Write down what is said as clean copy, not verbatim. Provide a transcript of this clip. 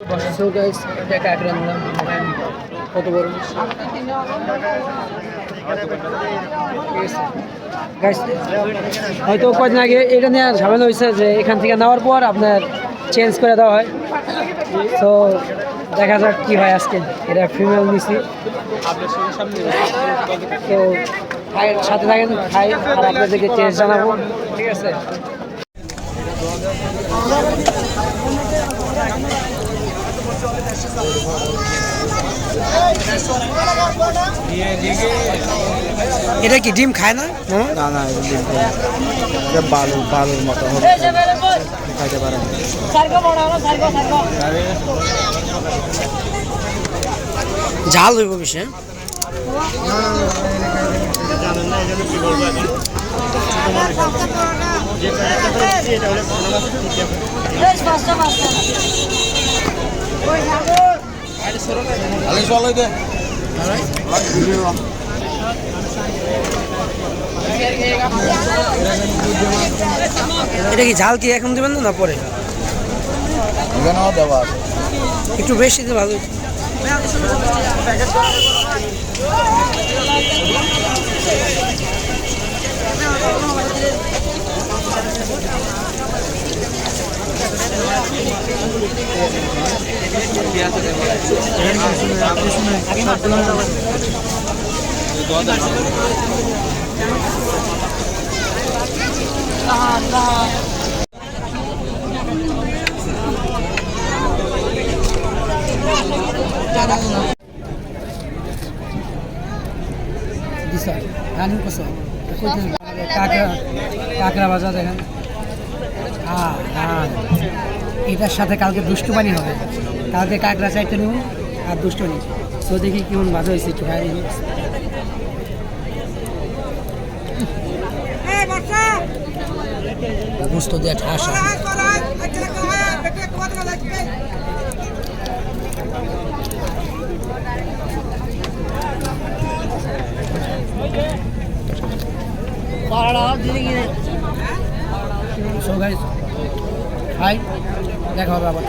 So guys এটা কাঁকড়া নিলাম কত বড় গাইস হয়তো কদিন আগে এটা নিয়ে ঝামেলা হয়েছে যে এখান থেকে নেওয়ার পর আপনার চেঞ্জ করে দেওয়া হয়। তো দেখা যাক কি হয় আজকে। এটা ফিমেল নিছি, তো সাথে থাকেন খাই আর আপনাদেরকে টেস্ট জানাবো, ঠিক আছে? এটা কি ডিম খায় না? না না এটা বালুর মতো খাইতে পারে না। ঝাল হইব বেশি। এটা কি ঝাল কি এখন দেবেন না পরে? দেওয়া আছে একটু বেশি দিলে ভালো। কাঁকড়া ভাজা দেখেন। এটার সাথে কালকে দুষ্টু পানি হবে। কালকে কাঁকড়া চাইতে নেব আর দুষ্টু নি। তো দেখি কেমন ভাজা হয়েছে একটু খাই। গোস্ত দিয়ে ঠাসা। সো গাইস হাই, দেখা হবে আবার।